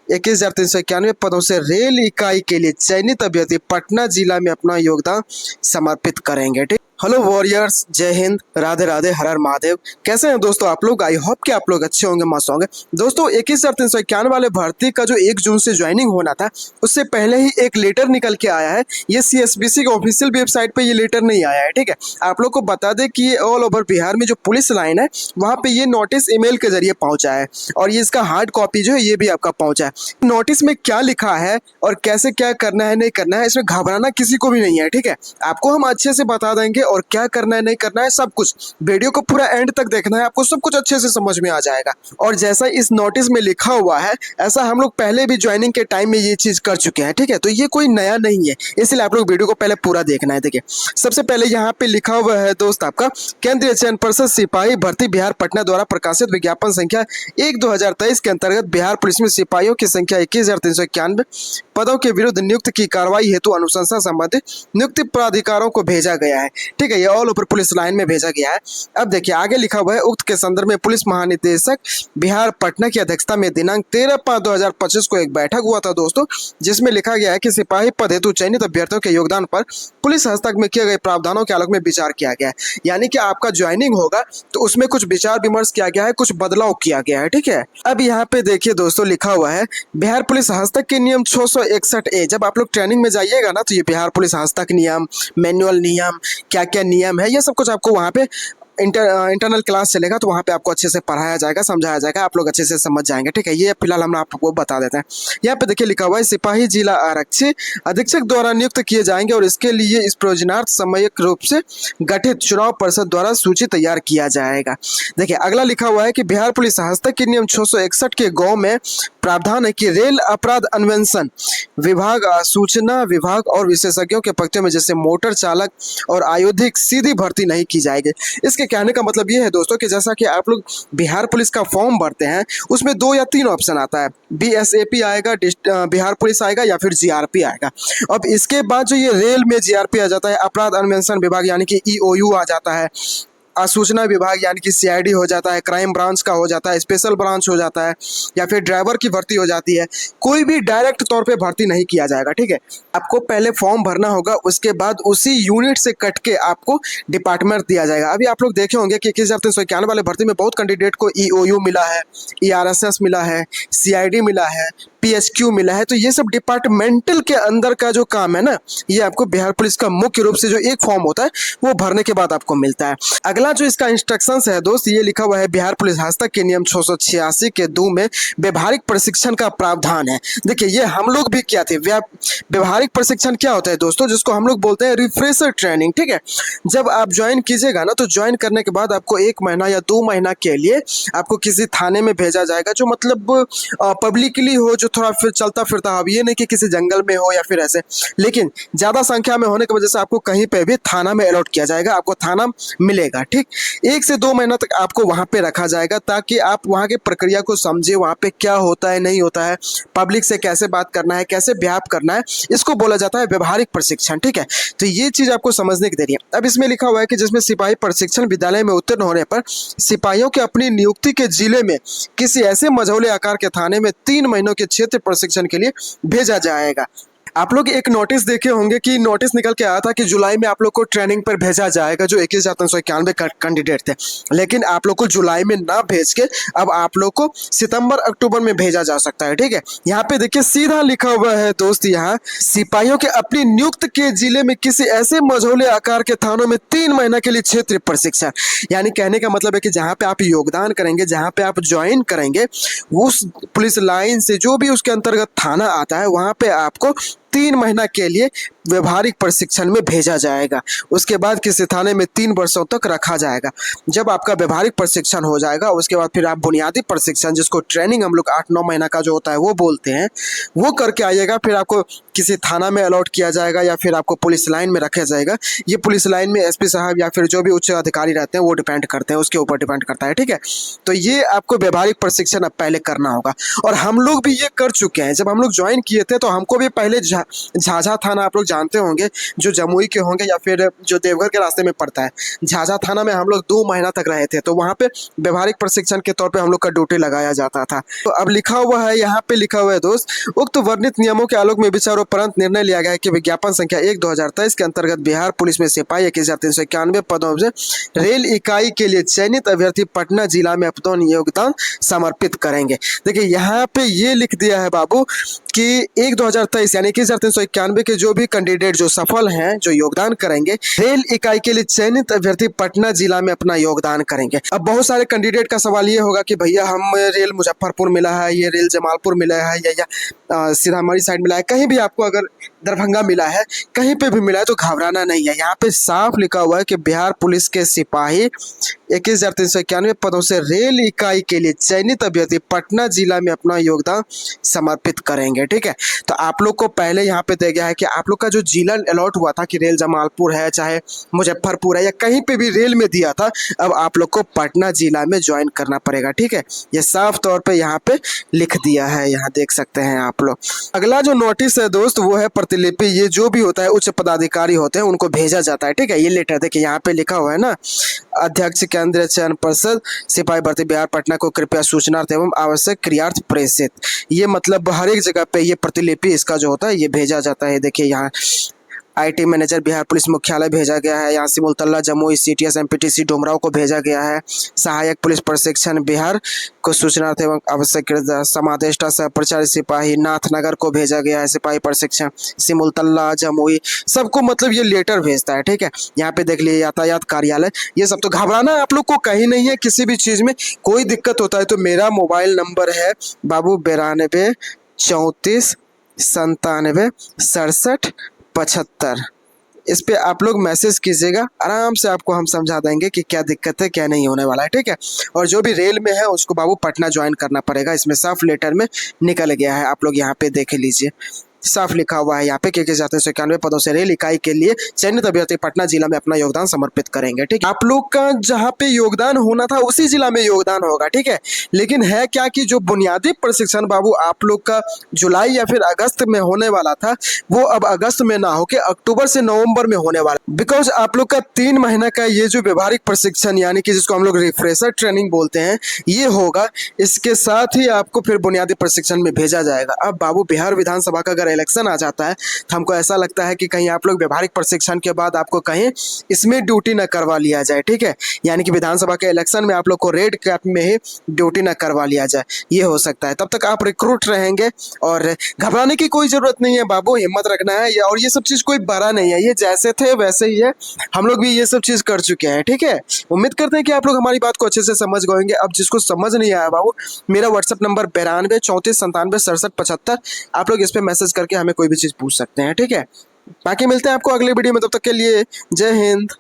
21,391 पदों से रेल इकाई के लिए चयनित अभ्यर्थी पटना जिला में अपना योगदान समर्पित करेंगे। ठीक, हेलो वॉरियर्स, जय हिंद, राधे राधे, हर हर महादेव। कैसे हैं दोस्तों आप लोग? आई होप कि आप लोग अच्छे होंगे, मस्त होंगे। दोस्तों 21,391 वाले भर्ती का जो 1 जून से ज्वाइनिंग होना था, उससे पहले ही एक लेटर निकल के आया है। ये सीएसबीसी के ऑफिशियल वेबसाइट पे ये लेटर नहीं आया है। ठीक है, आप लोग को बता दें कि ये ऑल ओवर बिहार में जो पुलिस लाइन है वहाँ पे ये नोटिस ईमेल के जरिए पहुंचा है और ये इसका हार्ड कॉपी जो है ये भी आपका पहुंचा है। नोटिस में क्या लिखा है और कैसे क्या करना है नहीं करना है, इसमें घबराना किसी को भी नहीं है। ठीक है, आपको हम अच्छे से बता देंगे और क्या करना है नहीं करना है सब कुछ। वीडियो को पूरा एंड तक देखना है, आपको सब कुछ अच्छे से समझ में आ जाएगा। और जैसा इस नोटिस में लिखा हुआ है ऐसा हम लोग पहले भी ज्वाइनिंग के टाइम में ये चीज कर चुके हैं। ठीक है, तो ये कोई नया नहीं है, इसलिए आप लोग वीडियो को पहले पूरा देखना है। देखिए, सबसे पहले यहाँ पे लिखा हुआ है दोस्त आपका केंद्रीय चयन परिषद सिपाही भर्ती बिहार पटना द्वारा प्रकाशित विज्ञापन संख्या 1/2023 के अंतर्गत बिहार पुलिस में सिपाहियों की संख्या 21,391 पदों के विरुद्ध नियुक्त की कार्रवाई हेतु अनुशंसा संबंधित नियुक्ति प्राधिकारों को भेजा गया है। ठीक है, ये ऑल ओवर पुलिस लाइन में भेजा गया है। अब देखिए आगे लिखा हुआ है, उक्त के संदर्भ में पुलिस महानिदेशक बिहार पटना की अध्यक्षता में दिनांक 13/5/2025 को एक बैठक हुआ था दोस्तों, जिसमें लिखा गया है कि सिपाही पद हेतु चयनित अभ्यर्थियों के योगदान पर पुलिस हस्तक में किए गए प्रावधानों के आलोक में विचार किया गया है। यानी कि आपका ज्वाइनिंग होगा तो उसमें कुछ विचार विमर्श किया गया है, कुछ बदलाव किया गया है। ठीक है, अब यहाँ पे देखिए दोस्तों लिखा हुआ है बिहार पुलिस हस्तक के नियम 661A। जब आप लोग ट्रेनिंग में जाइएगा ना तो ये बिहार पुलिस हस्तक नियम, मैनुअल नियम, क्या क्या नियम है, ये सब कुछ आपको वहाँ पे इंटरनल क्लास चलेगा तो वहाँ पे आपको अच्छे से पढ़ाया जाएगा, समझाया जाएगा, आप लोग अच्छे से समझ जाएंगे। ठीक है, ये फिलहाल हम आपको बता देते हैं। यहाँ पे देखिए लिखा हुआ है सिपाही जिला आरक्षी अधीक्षक द्वारा नियुक्त किए जाएंगे और इसके लिए इस प्रयोजनार्थ सामयिक रूप से गठित चुनाव परिषद द्वारा सूची तैयार किया जाएगा। देखिए अगला लिखा हुआ है कि बिहार पुलिस हस्तक के नियम 661 के गौ में प्रावधान है कि रेल अपराध अन्वेषण विभाग, सूचना विभाग और विशेषज्ञों के पक्ष में जैसे मोटर चालक और आयुधिक सीधी भर्ती नहीं की जाएगी। इसके कहने का मतलब ये है दोस्तों कि जैसा कि आप लोग बिहार पुलिस का फॉर्म भरते हैं उसमें 2 या 3 ऑप्शन आता है, बीएसएपी आएगा, बिहार पुलिस आएगा या फिर जीआरपी आएगा। अब इसके बाद जो ये रेल में जीआरपी आ जाता है, अपराध अन्वेषण विभाग यानी कि ईओयू आ जाता है, सूचना विभाग यानी कि सीआईडी हो जाता है, क्राइम ब्रांच का हो जाता है, स्पेशल ब्रांच हो जाता है, या फिर ड्राइवर की भर्ती हो जाती है। कोई भी डायरेक्ट तौर पे भर्ती नहीं किया जाएगा। ठीक है, आपको पहले फॉर्म भरना होगा, उसके बाद उसी यूनिट से कट के आपको डिपार्टमेंट दिया जाएगा। अभी आप लोग देखे होंगे कि 21,391 वाले भर्ती में बहुत कैंडिडेट को ईओयू मिला है, ईआरएसएस मिला है, सीआईडी मिला है, पीएचक्यू मिला है। तो ये सब डिपार्टमेंटल के अंदर का जो काम है ना, ये आपको बिहार पुलिस का मुख्य रूप से जो एक फॉर्म होता है वो भरने के बाद आपको मिलता है। अगला जो इसका इंस्ट्रक्शंस है दोस्त, ये लिखा हुआ है बिहार पुलिस हस्तक के नियम 686 के 2 में व्यवहारिक प्रशिक्षण का प्रावधान है। देखिए ये हम लोग भी क्या थे, व्यवहारिक प्रशिक्षण क्या होता है दोस्तों, जिसको हम लोग बोलते हैं रिफ्रेशर ट्रेनिंग। ठीक है, जब आप ज्वाइन कीजिएगा ना तो ज्वाइन करने के बाद आपको 1 महीना या 2 महीना के लिए आपको किसी थाने में भेजा जाएगा जो मतलब पब्लिकली हो, जो थोड़ा फिर चलता फिरता हो। ये नहीं कि किसी जंगल में हो या फिर ऐसे, लेकिन ज्यादा संख्या में होने की वजह से आपको कहीं पे भी थाना में अलॉट किया जाएगा, आपको थाना मिलेगा। ठीक, 1 से 2 महीना तक आपको वहां पे रखा जाएगा ताकि आप वहां की प्रक्रिया को समझे, वहां पे क्या होता है नहीं होता है, पब्लिक से कैसे बात करना है, कैसे बिहेव करना है, इसको बोला जाता है व्यवहारिक प्रशिक्षण। ठीक है, तो ये चीज आपको समझने की देरी है। अब इसमें लिखा हुआ है कि जिसमें सिपाही प्रशिक्षण विद्यालय में उत्तीर्ण होने पर सिपाहियों के अपनी नियुक्ति के जिले में किसी ऐसे मझौले आकार के थाने में 3 महीनों के क्षेत्र प्रशिक्षण के लिए भेजा जाएगा। आप लोग एक नोटिस देखे होंगे कि नोटिस निकल के आया था कि जुलाई में आप लोग को ट्रेनिंग पर भेजा जाएगा जो 21,391 कैंडिडेट थे, लेकिन आप लोग को जुलाई में ना भेज के अब आप लोग को सितंबर अक्टूबर में भेजा जा सकता है। ठीक है, यहाँ पे देखिए सीधा लिखा हुआ है दोस्त, यहाँ सिपाहियों के अपनी नियुक्त के जिले में किसी ऐसे मझौले आकार के थानों में 3 महीना के लिए क्षेत्रीय प्रशिक्षण। यानी कहने का मतलब है कि जहाँ पे आप योगदान करेंगे, जहाँ पे आप ज्वाइन करेंगे, उस पुलिस लाइन से जो भी उसके अंतर्गत थाना आता है वहां पे आपको 3 महीना के लिए व्यवहारिक प्रशिक्षण में भेजा जाएगा। उसके बाद किसी थाने में 3 वर्षों तक रखा जाएगा। जब आपका व्यवहारिक प्रशिक्षण हो जाएगा उसके बाद फिर आप बुनियादी प्रशिक्षण, जिसको ट्रेनिंग हम लोग 8-9 महीना का जो होता है वो बोलते हैं, वो करके आइएगा। फिर आपको किसी थाना में अलॉट किया जाएगा या फिर आपको पुलिस लाइन में रखा जाएगा। ये पुलिस लाइन में एसपी साहब या फिर जो भी उच्च अधिकारी रहते हैं वो डिपेंड करते हैं, उसके ऊपर डिपेंड करता है। ठीक है, तो ये आपको व्यवहारिक प्रशिक्षण अब पहले करना होगा और हम लोग भी ये कर चुके हैं। जब हम लोग ज्वाइन किए थे तो हमको भी पहले झाझा थाना, आप लोग जानते होंगे, जो जमुई के होंगे या फिर जो देवघर के रास्ते में पड़ता है। झाझा थाना में हम लोग 2 महीना तक रहे थे, तो वहाँ पे व्यवहारिक प्रशिक्षण के तौर पे हम लोग का ड्यूटी लगाया जाता था। तो अब लिखा हुआ है, यहाँ पे लिखा हुआ है दोस्त, उक्त वर्णित नियमों के आलोक में विचारोपरांत निर्णय लिया गया है कि विज्ञापन संख्या 1/2023 के अंतर्गत बिहार पुलिस में सिपाही 21,391 पदों से रेल इकाई के लिए चयनित अभ्यर्थी पटना जिला में अपना योगदान समर्पित करेंगे। देखिए यहाँ पे ये लिख दिया है बाबू कि 1/2023 यानी 21,391 के जो भी कैंडिडेट जो सफल हैं, जो योगदान करेंगे, रेल इकाई के लिए चयनित अभ्यर्थी पटना जिला में अपना योगदान करेंगे। अब बहुत सारे कैंडिडेट का सवाल ये होगा कि भैया हम रेल मुजफ्फरपुर मिला है, ये रेल जमालपुर मिला है, या सीतामढ़ी साइड मिला है, कहीं भी आपको अगर दरभंगा मिला है, कहीं पे भी मिला है तो घबराना नहीं है। यहाँ पे साफ लिखा हुआ है कि बिहार पुलिस के सिपाही 21,391 पदों से रेल इकाई के लिए चयनित अभ्यर्थी पटना जिला में अपना योगदान समर्पित करेंगे। ठीक है, तो आप लोग को पहले यहाँ पे दिया गया है कि आप लोग का जो जिला अलॉट हुआ था कि रेल जमालपुर है, चाहे मुजफ्फरपुर है, या कहीं पे भी रेल में दिया था, अब आप लोग को पटना जिला में ज्वाइन करना पड़ेगा। ठीक है, ये साफ तौर पे यहाँ पे लिख दिया है, यहाँ देख सकते हैं आप लोग। अगला जो नोटिस है दोस्त वो है प्रतिलिपि। ये जो भी होता है उच्च पदाधिकारी होते हैं उनको भेजा जाता है। ठीक है, ये लेटर देखिए यहाँ पे लिखा हुआ है ना, अध्यक्ष केंद्रीय चयन परिषद सिपाही भर्ती बिहार पटना को कृपया सूचनार्थ एवं आवश्यक क्रियार्थ प्रेषित। ये मतलब हर एक जगह पे ये प्रतिलिपि इसका जो होता है ये भेजा जाता है। देखिए यहाँ आईटी मैनेजर बिहार पुलिस मुख्यालय भेजा गया है, यहाँ सिमुलतला जमुई सीटीएस एमपीटीसी डुमराव को भेजा गया है, सहायक पुलिस प्रशिक्षण बिहार को सूचनार्थ एवं आवश्यक समादेष्टा सह प्रचारित सिपाही नाथनगर को भेजा गया है, सिपाही प्रशिक्षण सिमुलतला जमुई, सबको मतलब ये लेटर भेजता है। ठीक है, यहाँ पे देख लीजिए यातायात कार्यालय, ये सब। तो घबराना आप लोग को कहीं नहीं है, किसी भी चीज में कोई दिक्कत होता है तो मेरा मोबाइल नंबर है बाबू 92 34 97 67 75। इस पे आप लोग मैसेज कीजिएगा, आराम से आपको हम समझा देंगे कि क्या दिक्कत है, क्या नहीं होने वाला है। ठीक है, और जो भी रेल में है उसको बाबू पटना ज्वाइन करना पड़ेगा, इसमें साफ लेटर में निकल गया है। आप लोग यहाँ पे देख लीजिए, साफ लिखा हुआ है यहाँ पे कि 21,391 पदों से रेल इकाई के लिए चयनित अभ्यर्थी पटना जिला में अपना योगदान समर्पित करेंगे। ठीक है, आप लोग का जहाँ पे योगदान होना था उसी जिला में योगदान होगा। ठीक है, लेकिन है क्या कि जो बुनियादी प्रशिक्षण बाबू आप लोग का जुलाई या फिर अगस्त में होने वाला था, वो अब अगस्त में ना होके अक्टूबर से नवंबर में होने वाला, बिकॉज आप लोग का 3 महीना का ये जो व्यवहारिक प्रशिक्षण यानी कि जिसको हम लोग रिफ्रेशर ट्रेनिंग बोलते हैं, ये होगा। इसके साथ ही आपको फिर बुनियादी प्रशिक्षण में भेजा जाएगा। अब बाबू बिहार विधानसभा का अगर इलेक्शन आ जाता है तो हमको ऐसा लगता है कि कहीं आप लोग व्यवहारिक प्रशिक्षण के बाद आपको कहीं इसमें ड्यूटी न करवा लिया जाए। ठीक है, यानी कि विधानसभा के इलेक्शन में आप लोग को रेड कैप में ही ड्यूटी न करवा लिया जाए, ये हो सकता है। तब तक आप रिक्रूट रहेंगे और घबराने की कोई जरूरत नहीं है बाबू, हिम्मत रखना है। और ये सब चीज कोई बड़ा नहीं है, ये जैसे थे वैसे ही है, हम लोग भी ये सब चीज कर चुके हैं। ठीक है, उम्मीद करते हैं कि आप लोग हमारी बात को अच्छे से समझ गएंगे। अब जिसको समझ नहीं आया बाबू, मेरा व्हाट्सएप नंबर 92 34 97 67 75, आप लोग इस पे मैसेज करके हमें कोई भी चीज पूछ सकते हैं। ठीक है, बाकी मिलते हैं आपको अगले वीडियो में, तब तक के लिए जय हिंद।